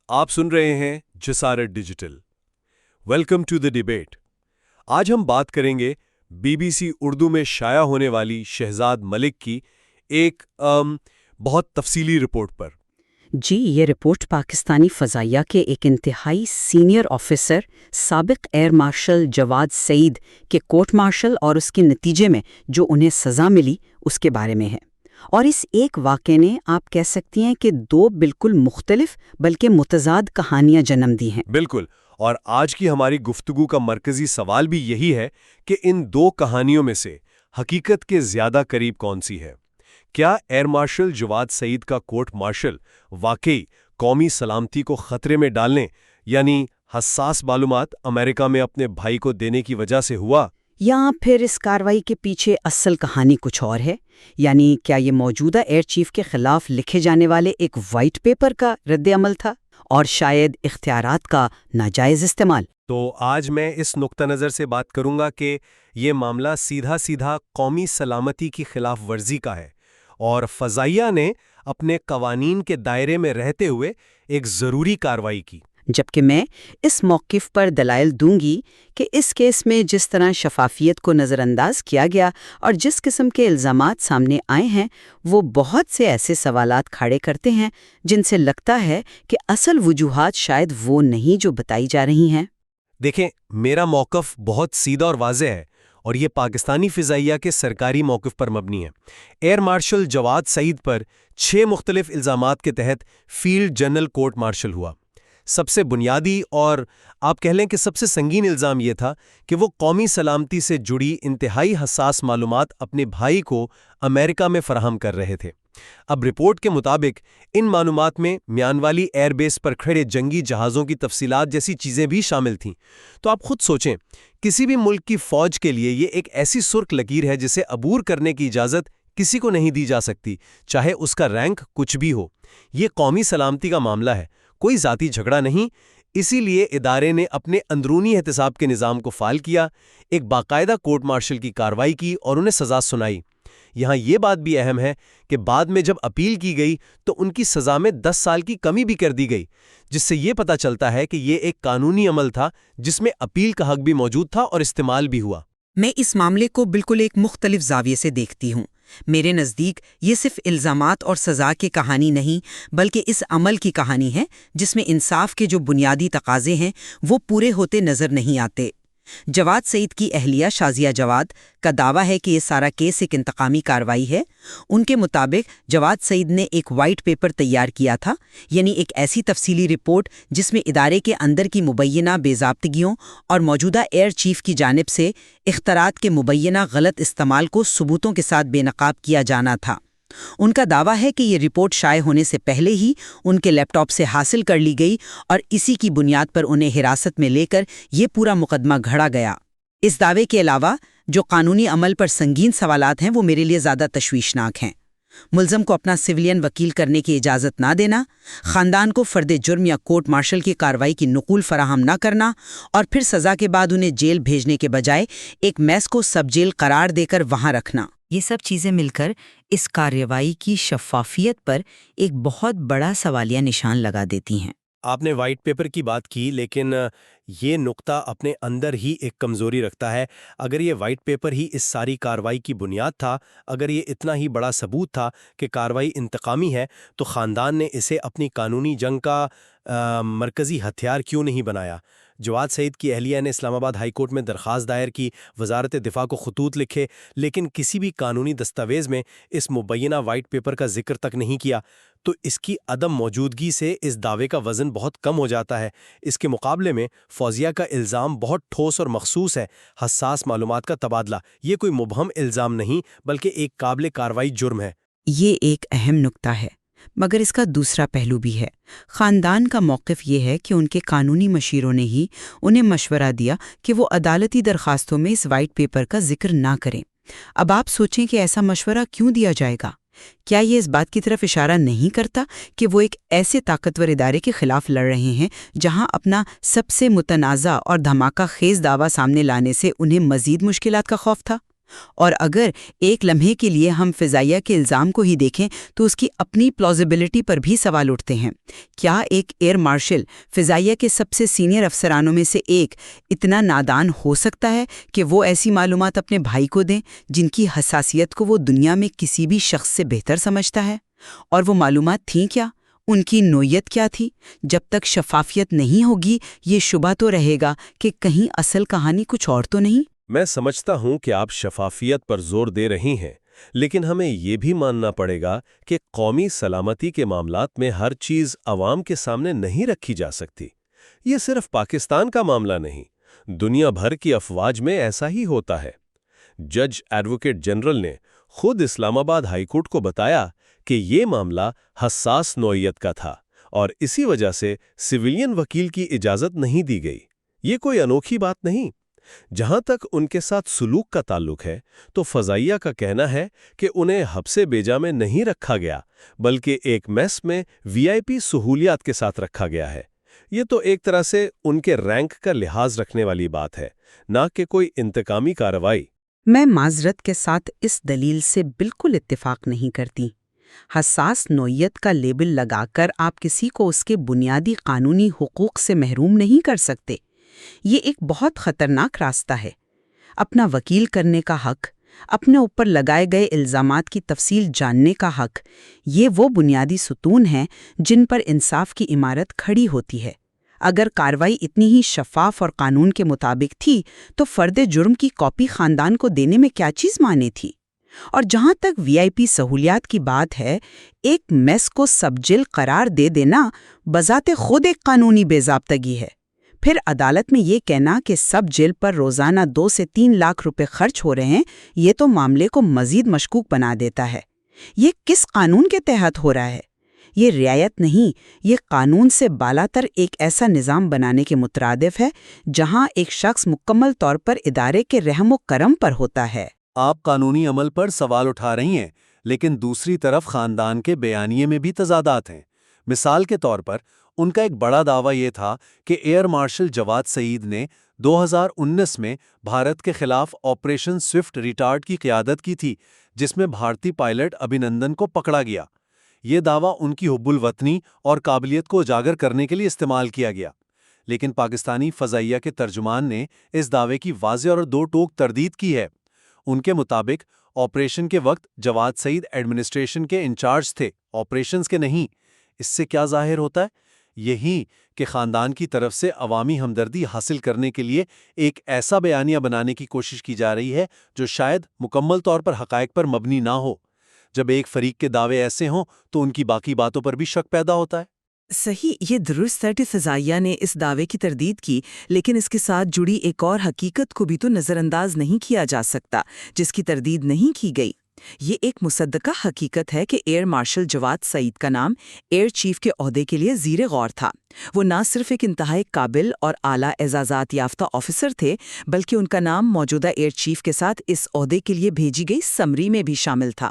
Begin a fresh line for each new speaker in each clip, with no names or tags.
آپ سن رہے ہیں Jasarat digital. Welcome to the debate. آج ہم بات کریں گے بی بی سی اردو میں شائع ہونے والی شہزاد ملک کی ایک بہت تفصیلی رپورٹ پر۔
جی، یہ رپورٹ پاکستانی فضائیہ کے ایک انتہائی سینئر آفیسر سابق ایئر مارشل جواد سعید کے کورٹ مارشل اور اس کے نتیجے میں جو انہیں سزا ملی اس کے بارے میں ہے۔ اور اس ایک واقعے نے آپ کہہ سکتی ہیں کہ دو بالکل مختلف بلکہ متضاد کہانیاں جنم دی ہیں۔
بالکل، اور آج کی ہماری گفتگو کا مرکزی سوال بھی یہی ہے کہ ان دو کہانیوں میں سے حقیقت کے زیادہ قریب کون سی ہے؟ کیا ایئر مارشل جواد سعید کا کورٹ مارشل واقعی قومی سلامتی کو خطرے میں ڈالنے یعنی حساس معلومات امریکہ میں اپنے بھائی کو دینے کی وجہ سے ہوا؟
یا پھر اس کارروائی کے پیچھے اصل کہانی کچھ اور ہے؟ یعنی کیا یہ موجودہ ایئر چیف کے خلاف لکھے جانے والے ایک وائٹ پیپر کا رد عمل تھا اور شاید اختیارات کا ناجائز استعمال؟
تو آج میں اس نقطہ نظر سے بات کروں گا کہ یہ معاملہ سیدھا قومی سلامتی کی خلاف ورزی کا ہے اور فضائیہ نے اپنے قوانین کے دائرے میں رہتے ہوئے ایک ضروری کارروائی کی۔
جبکہ میں اس موقف پر دلائل دوں گی کہ اس کیس میں جس طرح شفافیت کو نظر انداز کیا گیا اور جس قسم کے الزامات سامنے آئے ہیں وہ بہت سے ایسے سوالات کھڑے کرتے ہیں جن سے لگتا ہے کہ اصل وجوہات شاید وہ نہیں جو بتائی جا رہی ہیں۔
دیکھیں، میرا موقف بہت سیدھا اور واضح ہے اور یہ پاکستانی فضائیہ کے سرکاری موقف پر مبنی ہے۔ ایئر مارشل جواد سعید پر 6 مختلف الزامات کے تحت فیلڈ جنرل کورٹ مارشل ہوا۔ سب سے بنیادی اور آپ کہہ لیں کہ سب سے سنگین الزام یہ تھا کہ وہ قومی سلامتی سے جڑی انتہائی حساس معلومات اپنے بھائی کو امریکہ میں فراہم کر رہے تھے۔ اب رپورٹ کے مطابق ان معلومات میں میانوالی ایئر بیس پر کھڑے جنگی جہازوں کی تفصیلات جیسی چیزیں بھی شامل تھیں۔ تو آپ خود سوچیں، کسی بھی ملک کی فوج کے لیے یہ ایک ایسی سرخ لکیر ہے جسے عبور کرنے کی اجازت کسی کو نہیں دی جا سکتی، چاہے اس کا رینک کچھ بھی ہو۔ یہ قومی سلامتی کا معاملہ ہے، کوئی ذاتی جھگڑا نہیں۔ اسی لیے ادارے نے اپنے اندرونی احتساب کے نظام کو فعال کیا، ایک باقاعدہ کورٹ مارشل کی کارروائی کی اور انہیں سزا سنائی۔ یہاں یہ بات بھی اہم ہے کہ بعد میں جب اپیل کی گئی تو ان کی سزا میں 10 سال کی کمی بھی کر دی گئی، جس سے یہ پتہ چلتا ہے کہ یہ ایک قانونی عمل تھا جس میں اپیل کا حق بھی موجود تھا اور استعمال بھی ہوا۔
میں اس معاملے کو بالکل ایک مختلف زاویے سے دیکھتی ہوں۔ میرے نزدیک یہ صرف الزامات اور سزا کی کہانی نہیں بلکہ اس عمل کی کہانی ہے جس میں انصاف کے جو بنیادی تقاضے ہیں وہ پورے ہوتے نظر نہیں آتے۔ جواد سعید کی اہلیہ شازیہ جواد کا دعویٰ ہے کہ یہ سارا کیس ایک انتقامی کارروائی ہے۔ ان کے مطابق جواد سعید نے ایک وائٹ پیپر تیار کیا تھا، یعنی ایک ایسی تفصیلی رپورٹ جس میں ادارے کے اندر کی مبینہ بے ضابطگیوں اور موجودہ ایئر چیف کی جانب سے اختیارات کے مبینہ غلط استعمال کو ثبوتوں کے ساتھ بے نقاب کیا جانا تھا۔ ان کا دعویٰ ہے کہ یہ رپورٹ شائع ہونے سے پہلے ہی ان کے لیپ ٹاپ سے حاصل کر لی گئی اور اسی کی بنیاد پر انہیں حراست میں لے کر یہ پورا مقدمہ گھڑا گیا۔ اس دعوے کے علاوہ جو قانونی عمل پر سنگین سوالات ہیں وہ میرے لیے زیادہ تشویشناک ہیں۔ ملزم کو اپنا سویلین وکیل کرنے کی اجازت نہ دینا، خاندان کو فرد جرم یا کورٹ مارشل کی کارروائی کی نقول فراہم نہ کرنا اور پھر سزا کے بعد انہیں جیل بھیجنے کے بجائے ایک میس کو سب جیل قرار دے کر وہاں رکھنا، یہ سب چیزیں مل کر اس کارروائی کی شفافیت پر ایک بہت بڑا سوالیہ نشان لگا دیتی ہیں۔
آپ نے وائٹ پیپر کی بات کی، لیکن یہ نقطہ اپنے اندر ہی ایک کمزوری رکھتا ہے۔ اگر یہ وائٹ پیپر ہی اس ساری کارروائی کی بنیاد تھا، اگر یہ اتنا ہی بڑا ثبوت تھا کہ کارروائی انتقامی ہے، تو خاندان نے اسے اپنی قانونی جنگ کا مرکزی ہتھیار کیوں نہیں بنایا؟ جواد سعید کی اہلیہ نے اسلام آباد ہائی کورٹ میں درخواست دائر کی، وزارت دفاع کو خطوط لکھے، لیکن کسی بھی قانونی دستاویز میں اس مبینہ وائٹ پیپر کا ذکر تک نہیں کیا۔ تو اس کی عدم موجودگی سے اس دعوے کا وزن بہت کم ہو جاتا ہے۔ اس کے مقابلے میں فوزیہ کا الزام بہت ٹھوس اور مخصوص ہے، حساس معلومات کا تبادلہ۔ یہ کوئی مبہم الزام نہیں بلکہ ایک قابل کارروائی جرم ہے۔
یہ ایک اہم نقطہ ہے، مگر اس کا دوسرا پہلو بھی ہے۔ خاندان کا موقف یہ ہے کہ ان کے قانونی مشیروں نے ہی انہیں مشورہ دیا کہ وہ عدالتی درخواستوں میں اس وائٹ پیپر کا ذکر نہ کریں۔ اب آپ سوچیں کہ ایسا مشورہ کیوں دیا جائے گا؟ کیا یہ اس بات کی طرف اشارہ نہیں کرتا کہ وہ ایک ایسے طاقتور ادارے کے خلاف لڑ رہے ہیں جہاں اپنا سب سے متنازع اور دھماکہ خیز دعویٰ سامنے لانے سے انہیں مزید مشکلات کا خوف تھا؟ اور اگر ایک لمحے کے لیے ہم فضائیہ کے الزام کو ہی دیکھیں تو اس کی اپنی پلازیبلٹی پر بھی سوال اٹھتے ہیں۔ کیا ایک ایئر مارشل، فضائیہ کے سب سے سینئر افسرانوں میں سے ایک، اتنا نادان ہو سکتا ہے کہ وہ ایسی معلومات اپنے بھائی کو دیں جن کی حساسیت کو وہ دنیا میں کسی بھی شخص سے بہتر سمجھتا ہے؟ اور وہ معلومات تھیں کیا؟ ان کی نوعیت کیا تھی؟ جب تک شفافیت نہیں ہوگی یہ شبہ تو رہے گا کہ کہیں اصل کہانی کچھ اور تو نہیں۔
میں سمجھتا ہوں کہ آپ شفافیت پر زور دے رہی ہیں، لیکن ہمیں یہ بھی ماننا پڑے گا کہ قومی سلامتی کے معاملات میں ہر چیز عوام کے سامنے نہیں رکھی جا سکتی۔ یہ صرف پاکستان کا معاملہ نہیں، دنیا بھر کی افواج میں ایسا ہی ہوتا ہے۔ جج ایڈوکیٹ جنرل نے خود اسلام آباد ہائی کورٹ کو بتایا کہ یہ معاملہ حساس نوعیت کا تھا اور اسی وجہ سے سویلین وکیل کی اجازت نہیں دی گئی۔ یہ کوئی انوکھی بات نہیں۔ جہاں تک ان کے ساتھ سلوک کا تعلق ہے تو فضائیہ کا کہنا ہے کہ انہیں حبس بیجا میں نہیں رکھا گیا بلکہ ایک میس میں VIP سہولیات کے ساتھ رکھا گیا ہے۔ یہ تو ایک طرح سے ان کے رینک کا لحاظ رکھنے والی بات ہے، نہ کہ کوئی انتقامی کارروائی۔
میں معذرت کے ساتھ اس دلیل سے بالکل اتفاق نہیں کرتی۔ حساس نوعیت کا لیبل لگا کر آپ کسی کو اس کے بنیادی قانونی حقوق سے محروم نہیں کر سکتے۔ یہ ایک بہت خطرناک راستہ ہے۔ اپنا وکیل کرنے کا حق، اپنے اوپر لگائے گئے الزامات کی تفصیل جاننے کا حق، یہ وہ بنیادی ستون ہیں جن پر انصاف کی عمارت کھڑی ہوتی ہے۔ اگر کارروائی اتنی ہی شفاف اور قانون کے مطابق تھی تو فرد جرم کی کاپی خاندان کو دینے میں کیا چیز مانے تھی؟ اور جہاں تک VIP سہولیات کی بات ہے، ایک میس کو سب جیل قرار دے دینا بذات خود ایک قانونی بے ضابطگی ہے۔ پھر عدالت میں یہ کہنا کہ سب جیل پر روزانہ 2 سے 3 لاکھ روپے خرچ ہو رہے ہیں، یہ تو معاملے کو مزید مشکوک بنا دیتا ہے۔ یہ کس قانون کے تحت ہو رہا ہے؟ یہ رعایت نہیں، یہ قانون سے بالاتر ایک ایسا نظام بنانے کے مترادف ہے جہاں ایک شخص مکمل طور پر ادارے کے رحم و کرم پر ہوتا ہے۔
آپ قانونی عمل پر سوال اٹھا رہی ہیں، لیکن دوسری طرف خاندان کے بیانیے میں بھی تضادات ہیں۔ مثال کے طور پر ان کا ایک بڑا دعویٰ یہ تھا کہ ایئر مارشل جواد سعید نے 2019 میں بھارت کے خلاف آپریشن سوئفٹ ریٹارڈ کی قیادت کی تھی، جس میں بھارتی پائلٹ ابھینندن کو پکڑا گیا۔ یہ دعویٰ ان کی حب الوطنی اور قابلیت کو اجاگر کرنے کے لیے استعمال کیا گیا، لیکن پاکستانی فضائیہ کے ترجمان نے اس دعوے کی واضح اور دو ٹوک تردید کی ہے۔ ان کے مطابق آپریشن کے وقت جواد سعید ایڈمنسٹریشن کے انچارج تھے، آپریشنز کے نہیں۔ اس سے کیا ظاہر ہوتا ہے؟ یہی کہ خاندان کی طرف سے عوامی ہمدردی حاصل کرنے کے لیے ایک ایسا بیانیہ بنانے کی کوشش کی جا رہی ہے جو شاید مکمل طور پر حقائق پر مبنی نہ ہو۔ جب ایک فریق کے دعوے ایسے ہوں تو ان کی باقی باتوں پر بھی شک پیدا ہوتا ہے۔
صحیح، یہ درست ہے کہ فضائیہ نے اس دعوے کی تردید کی، لیکن اس کے ساتھ جڑی ایک اور حقیقت کو بھی تو نظر انداز نہیں کیا جا سکتا جس کی تردید نہیں کی گئی۔ یہ ایک مصدقہ حقیقت ہے کہ ایئر مارشل جواد سعید کا نام ایئر چیف کے عہدے کے لیے زیر غور تھا۔ وہ نہ صرف ایک انتہائی قابل اور اعلیٰ اعزازات یافتہ آفیسر تھے، بلکہ ان کا نام موجودہ ایئر چیف کے ساتھ اس عہدے کے لیے بھیجی گئی سمری میں بھی شامل تھا۔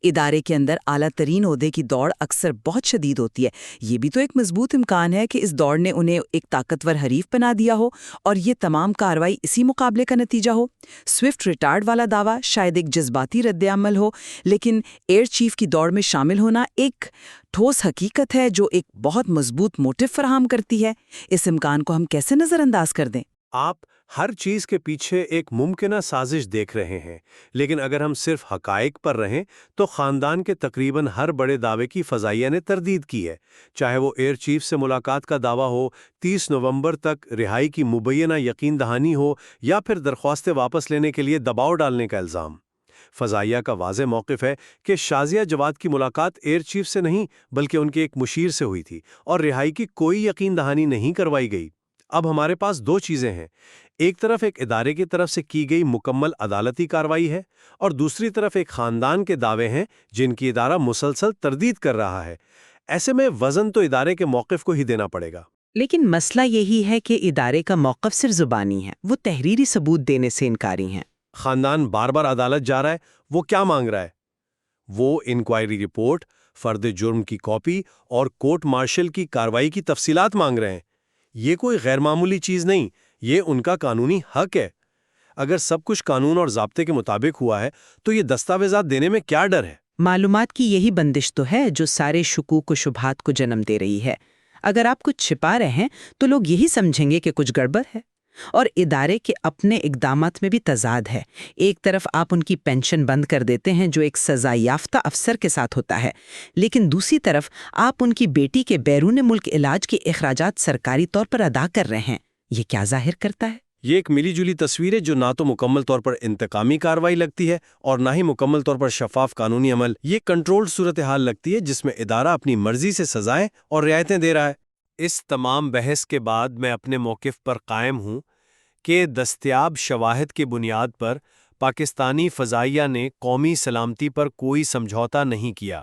ادارے کے اندر اعلیٰ ترین عہدے کی دوڑ اکثر بہت شدید ہوتی ہے۔ یہ بھی تو ایک مضبوط امکان ہے کہ اس دوڑ نے انہیں ایک طاقتور حریف بنا دیا ہو اور یہ تمام کارروائی اسی مقابلے کا نتیجہ ہو۔ سوئفٹ ریٹارڈ والا دعویٰ شاید ایک جذباتی رد عمل ہو، لیکن ایئر چیف کی دوڑ میں شامل ہونا ایک ٹھوس حقیقت ہے جو ایک بہت مضبوط موٹیو فراہم کرتی ہے۔ اس امکان کو ہم کیسے نظر انداز کر دیں؟
آپ ہر چیز کے پیچھے ایک ممکنہ سازش دیکھ رہے ہیں، لیکن اگر ہم صرف حقائق پر رہیں تو خاندان کے تقریباً ہر بڑے دعوے کی فضائیہ نے تردید کی ہے، چاہے وہ ایئر چیف سے ملاقات کا دعویٰ ہو، 30 نومبر تک رہائی کی مبینہ یقین دہانی ہو، یا پھر درخواستیں واپس لینے کے لیے دباؤ ڈالنے کا الزام۔ فضائیہ کا واضح موقف ہے کہ شازیہ جواد کی ملاقات ایئر چیف سے نہیں بلکہ ان کے ایک مشیر سے ہوئی تھی اور رہائی کی کوئی یقین دہانی نہیں کروائی گئی۔ اب ہمارے پاس دو چیزیں ہیں، ایک طرف ایک ادارے کی طرف سے کی گئی مکمل عدالتی کارروائی ہے اور دوسری طرف ایک خاندان کے دعوے ہیں جن کی ادارہ مسلسل تردید کر رہا ہے۔ ایسے میں وزن تو ادارے کے موقف کو ہی دینا پڑے گا۔
لیکن مسئلہ یہی ہے کہ ادارے کا موقف صرف زبانی ہے، وہ تحریری ثبوت دینے سے انکاری ہیں۔
خاندان بار بار عدالت جا رہا ہے، وہ کیا مانگ رہا ہے؟ وہ انکوائری رپورٹ، فرد جرم کی کاپی اور کورٹ مارشل کی کارروائی کی تفصیلات مانگ رہے ہیں۔ یہ کوئی غیر معمولی چیز نہیں، یہ ان کا قانونی حق ہے۔ اگر سب کچھ قانون اور ضابطے کے مطابق ہوا ہے تو یہ دستاویزات دینے میں کیا ڈر ہے؟
معلومات کی یہی بندش تو ہے جو سارے شکوک و شبہات کو جنم دے رہی ہے۔ اگر آپ کچھ چھپا رہے ہیں تو لوگ یہی سمجھیں گے کہ کچھ گڑبڑ ہے، اور ادارے کے اپنے اقدامات میں بھی تضاد ہے۔ ایک طرف آپ ان کی پینشن بند کر دیتے ہیں جو ایک سزا یافتہ افسر کے ساتھ ہوتا ہے، لیکن دوسری طرف آپ ان کی بیٹی کے بیرون ملک علاج کے اخراجات سرکاری طور پر ادا کر رہے ہیں۔ یہ کیا ظاہر کرتا ہے؟
یہ ایک ملی جلی تصویر ہے جو نہ تو مکمل طور پر انتقامی کارروائی لگتی ہے اور نہ ہی مکمل طور پر شفاف قانونی عمل۔ یہ کنٹرولڈ صورتحال لگتی ہے جس میں ادارہ اپنی مرضی سے سزائیں اور رعایتیں دے رہا ہے۔ اس تمام بحث کے بعد میں اپنے موقف پر قائم ہوں کہ دستیاب شواہد کی بنیاد پر پاکستانی فضائیہ نے قومی سلامتی پر کوئی سمجھوتہ نہیں کیا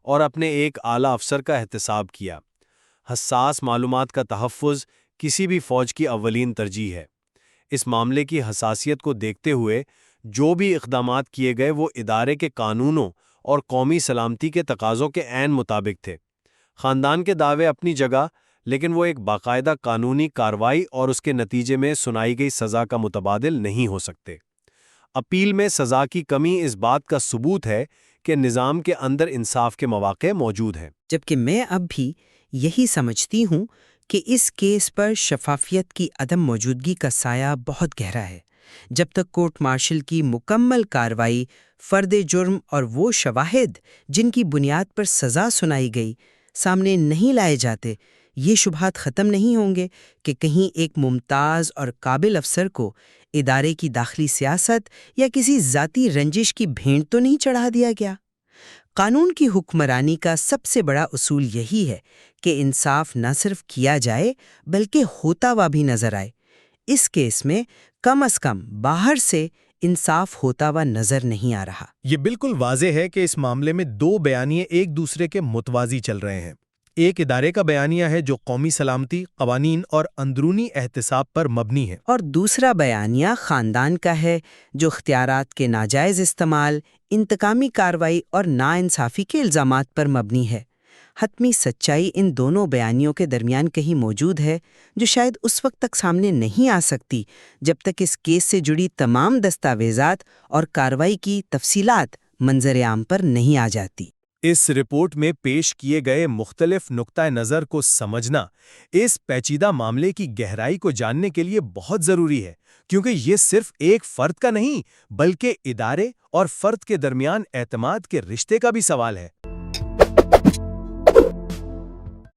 اور اپنے ایک اعلیٰ افسر کا احتساب کیا۔ حساس معلومات کا تحفظ کسی بھی فوج کی اولین ترجیح ہے۔ اس معاملے کی حساسیت کو دیکھتے ہوئے جو بھی اقدامات کیے گئے وہ ادارے کے قانونوں اور قومی سلامتی کے تقاضوں کے عین مطابق تھے۔ خاندان کے دعوے اپنی جگہ، لیکن وہ ایک باقاعدہ قانونی کارروائی اور اس کے نتیجے میں سنائی گئی سزا کا متبادل نہیں ہو سکتے۔ اپیل میں سزا کی کمی اس بات کا ثبوت ہے کہ نظام کے اندر انصاف کے مواقع موجود ہیں۔
جبکہ میں اب بھی یہی سمجھتی ہوں کہ اس کیس پر شفافیت کی عدم موجودگی کا سایہ بہت گہرا ہے۔ جب تک کورٹ مارشل کی مکمل کارروائی، فرد جرم اور وہ شواہد جن کی بنیاد پر سزا سنائی گئی سامنے نہیں لائے جاتے، یہ شبہات ختم نہیں ہوں گے کہ کہیں ایک ممتاز اور قابل افسر کو ادارے کی داخلی سیاست یا کسی ذاتی رنجش کی بھینٹ تو نہیں چڑھا دیا گیا۔ قانون کی حکمرانی کا سب سے بڑا اصول یہی ہے کہ انصاف نہ صرف کیا جائے بلکہ ہوتا ہوا بھی نظر آئے۔ اس کیس میں کم از کم باہر سے انصاف ہوتا ہوا نظر نہیں آ رہا۔
یہ بالکل واضح ہے کہ اس معاملے میں دو بیانیے ایک دوسرے کے متوازی چل رہے ہیں۔ ایک ادارے کا بیانیہ ہے جو قومی سلامتی، قوانین اور اندرونی احتساب پر مبنی ہے،
اور دوسرا بیانیہ خاندان کا ہے جو اختیارات کے ناجائز استعمال، انتقامی کارروائی اور ناانصافی کے الزامات پر مبنی ہے۔ حتمی سچائی ان دونوں بیانیوں کے درمیان کہیں موجود ہے جو شاید اس وقت تک سامنے نہیں آ سکتی جب تک اس کیس سے جڑی تمام دستاویزات اور کارروائی کی تفصیلات منظر عام پر نہیں آ جاتی۔
اس رپورٹ میں پیش کیے گئے مختلف نقطۂ نظر کو سمجھنا اس پیچیدہ معاملے کی گہرائی کو جاننے کے لیے بہت ضروری ہے، کیونکہ یہ صرف ایک فرد کا نہیں بلکہ ادارے اور فرد کے درمیان اعتماد کے رشتے کا بھی سوال ہے۔